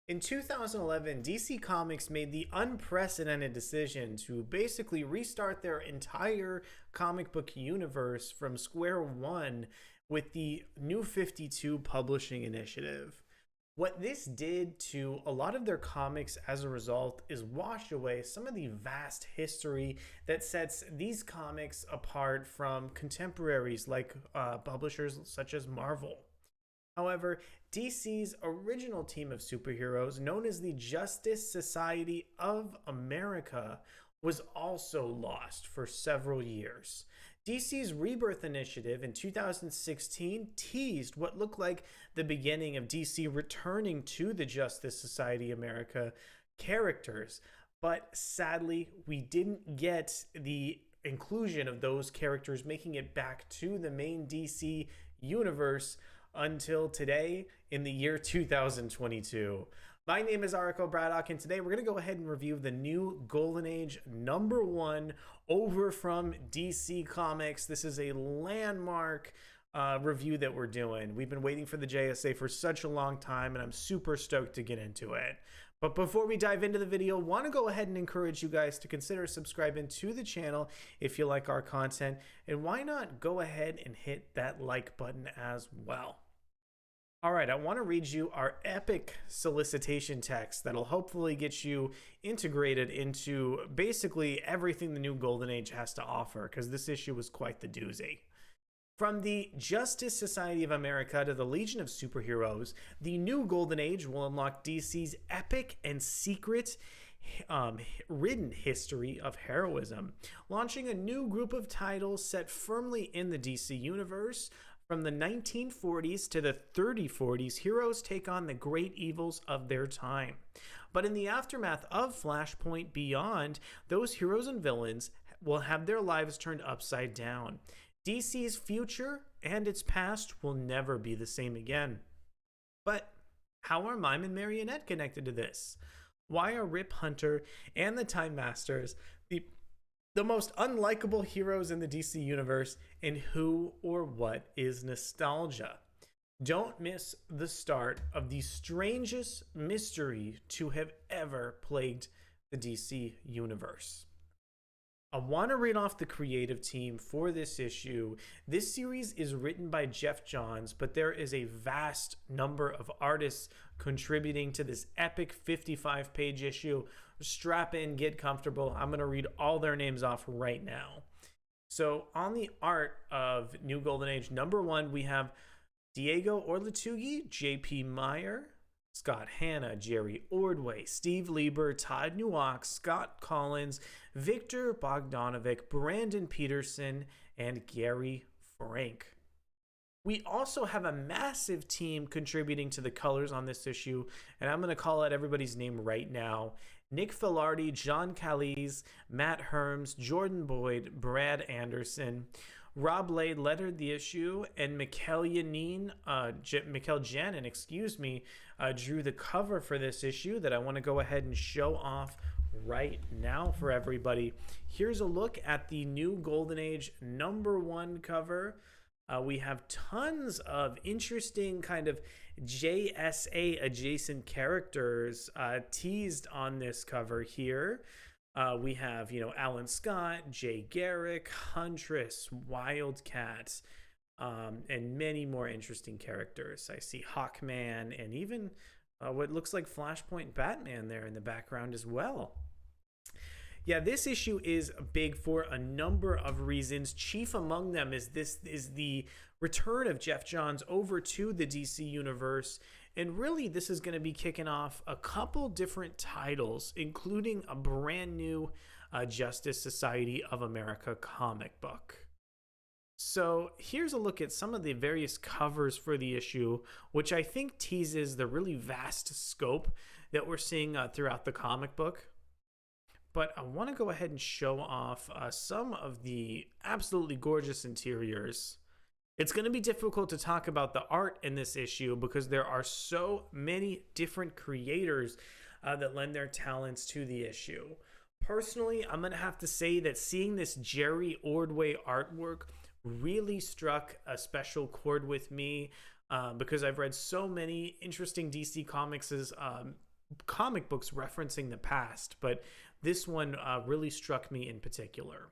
In 2011, DC Comics made the unprecedented decision to basically restart their entire comic book universe from square one with the New 52 publishing initiative. What this did to a lot of their comics as a result is wash away some of the vast history that sets these comics apart from contemporaries like publishers such as Marvel. However, DC's original team of superheroes, known as the Justice Society of America, was also lost for several years. DC's Rebirth initiative in 2016 teased what looked like the beginning of DC returning to the Justice Society America characters, but sadly, we didn't get the inclusion of those characters making it back to the main DC universe until today in the year 2022. My name is Arico Braddock, and today we're going to go ahead and review the new Golden Age #1 over from DC Comics. This is a landmark review that we're doing. We've been waiting for the JSA for such a long time, and I'm super stoked to get into it. But before we dive into the video, want to go ahead and encourage you guys to consider subscribing to the channel if you like our content, and why not go ahead and hit that like button as well. All right, I want to read you our epic solicitation text that'll hopefully get you integrated into basically everything the new Golden Age has to offer, because this issue was quite the doozy. From the Justice Society of America to the Legion of Superheroes, the new Golden Age will unlock DC's epic and secret ridden history of heroism, launching a new group of titles set firmly in the DC universe. From the 1940s to the 3040s, heroes take on the great evils of their time. But in the aftermath of Flashpoint Beyond, those heroes and villains will have their lives turned upside down. DC's future and its past will never be the same again. But how are Mime and Marionette connected to this? Why are Rip Hunter and the Time Masters the most unlikable heroes in the DC universe, and who or what is nostalgia? Don't miss the start of the strangest mystery to have ever plagued the DC universe. I want to read off the creative team for this issue. This series is written by Geoff Johns, but there is a vast number of artists contributing to this epic 55-page issue. Strap in, get comfortable. I'm going to read all their names off right now. So on the art of New Golden Age #1, we have Diego Olortegui, J.P. Meyer, Scott Hanna, Jerry Ordway, Steve Lieber, Todd Nauck, Scott Kolins, Victor Bogdanovic, Brandon Peterson, and Gary Frank. We also have a massive team contributing to the colors on this issue, and I'm going to call out everybody's name right now. Nick Filardi, John Kalisz, Matt Herms, Jordan Boyd, Brad Anderson. Rob Leigh lettered the issue, and Mikel Janin, drew the cover for this issue that I want to go ahead and show off right now for everybody. Here's a look at the new Golden Age #1 cover. We have tons of interesting kind of JSA adjacent characters teased on this cover here. We have, Alan Scott, Jay Garrick, Huntress, Wildcat, and many more interesting characters. I see Hawkman and even what looks like Flashpoint Batman there in the background as well. Yeah, this issue is big for a number of reasons. Chief among them is the return of Geoff Johns over to the DC universe. And really, this is going to be kicking off a couple different titles, including a brand new Justice Society of America comic book. So here's a look at some of the various covers for the issue, which I think teases the really vast scope that we're seeing throughout the comic book. But I want to go ahead and show off some of the absolutely gorgeous interiors. It's going to be difficult to talk about the art in this issue because there are so many different creators that lend their talents to the issue. Personally, I'm going to have to say that seeing this Jerry Ordway artwork really struck a special chord with me because I've read so many interesting DC Comics' comic books referencing the past, but this one really struck me in particular.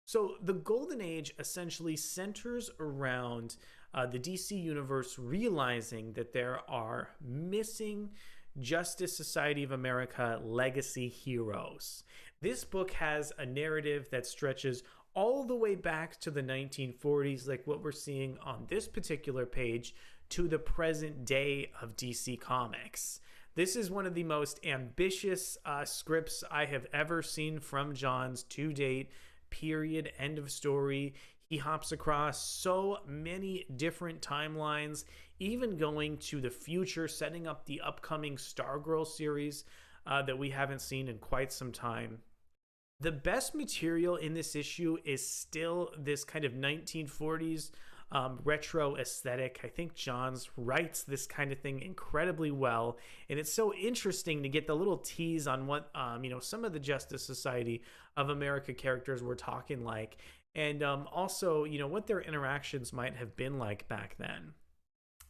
So the Golden Age essentially centers around the DC universe realizing that there are missing Justice Society of America legacy heroes. This book has a narrative that stretches all the way back to the 1940s, like what we're seeing on this particular page, to the present day of DC Comics. This is one of the most ambitious scripts I have ever seen from Johns to date. Period. End of story. He hops across so many different timelines, even going to the future, setting up the upcoming Stargirl series that we haven't seen in quite some time. The best material in this issue is still this kind of 1940s retro aesthetic. I think Johns writes this kind of thing incredibly well, and it's so interesting to get the little tease on what some of the Justice Society of America characters were talking like, and also what their interactions might have been like back then.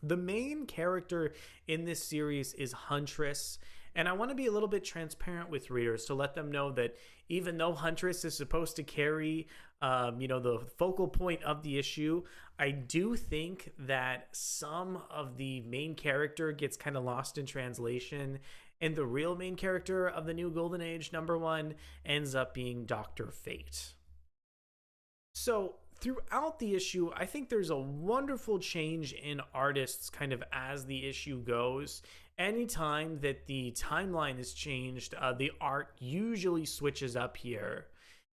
The main character in this series is Huntress, and I want to be a little bit transparent with readers to let them know that even though Huntress is supposed to carry the focal point of the issue, I do think that some of the main character gets kind of lost in translation, and the real main character of the new Golden Age #1 ends up being Dr. Fate. So throughout the issue, I think there's a wonderful change in artists kind of as the issue goes. Anytime that the timeline is changed, the art usually switches up here.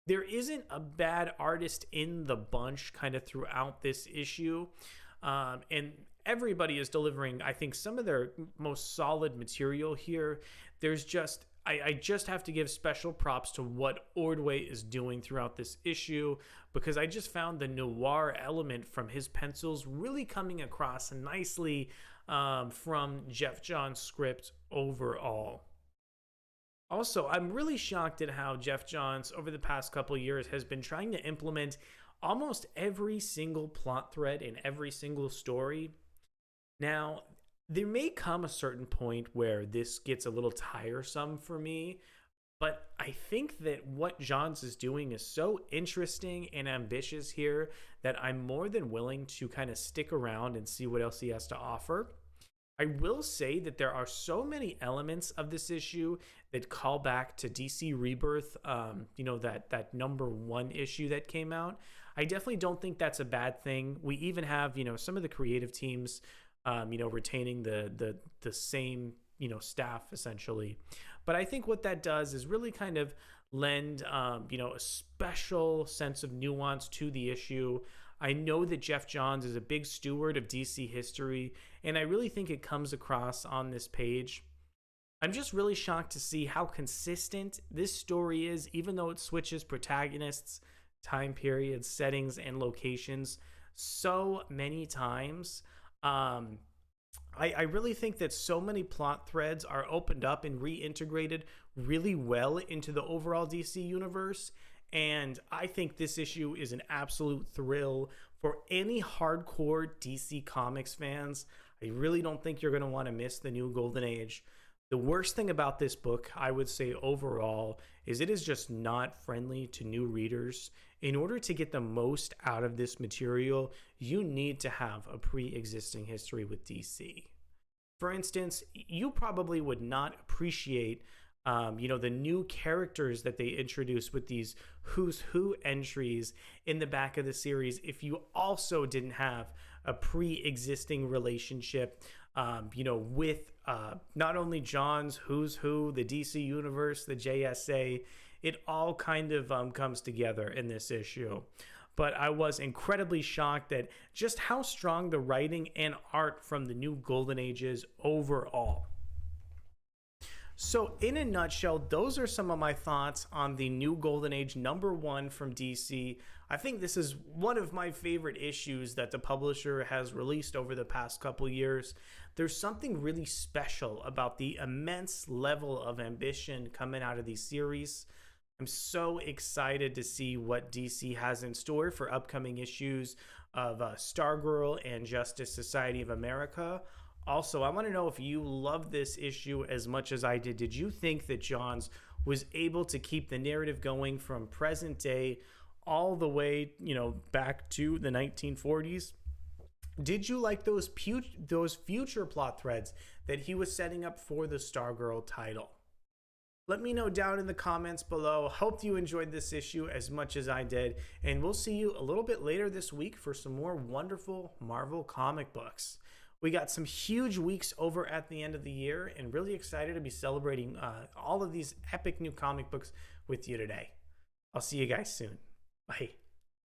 There isn't a bad artist in the bunch kind of throughout this issue. And everybody is delivering, I think, some of their most solid material here. There's just, I just have to give special props to what Ordway is doing throughout this issue, because I just found the noir element from his pencils really coming across nicely from Geoff Johns' script overall. Also, I'm really shocked at how Geoff Johns over the past couple years has been trying to implement almost every single plot thread in every single story. Now, there may come a certain point where this gets a little tiresome for me, but I think that what Johns is doing is so interesting and ambitious here that I'm more than willing to kind of stick around and see what else he has to offer. I will say that there are so many elements of this issue that call back to DC Rebirth, that #1 issue that came out. I definitely don't think that's a bad thing. We even have, some of the creative teams, retaining the same, staff essentially. But I think what that does is really kind of lend, a special sense of nuance to the issue. I know that Geoff Johns is a big steward of DC history, and I really think it comes across on this page. I'm just really shocked to see how consistent this story is, even though it switches protagonists, time periods, settings, and locations so many times. I really think that so many plot threads are opened up and reintegrated really well into the overall DC universe. And I think this issue is an absolute thrill for any hardcore DC Comics fans. I really don't think you're going to want to miss the new Golden Age. The worst thing about this book, I would say overall, is it is just not friendly to new readers. In order to get the most out of this material, you need to have a pre-existing history with DC. For instance, you probably would not appreciate the new characters that they introduce with these Who's Who entries in the back of the series if you also didn't have a pre-existing relationship, with not only John's Who's Who, the DC Universe, the JSA. It all kind of comes together in this issue. But I was incredibly shocked at just how strong the writing and art from the new Golden Age is overall. So in a nutshell, those are some of my thoughts on the new Golden Age #1 from DC. I think this is one of my favorite issues that the publisher has released over the past couple years. There's something really special about the immense level of ambition coming out of these series. I'm so excited to see what DC has in store for upcoming issues of Stargirl and Justice Society of America. Also, I want to know if you love this issue as much as I did. Did you think that Johns was able to keep the narrative going from present day all the way, back to the 1940s? Did you like those future plot threads that he was setting up for the Stargirl title? Let me know down in the comments below. Hope you enjoyed this issue as much as I did, and we'll see you a little bit later this week for some more wonderful Marvel comic books. We got some huge weeks over at the end of the year, and really excited to be celebrating all of these epic new comic books with you today. I'll see you guys soon. Bye.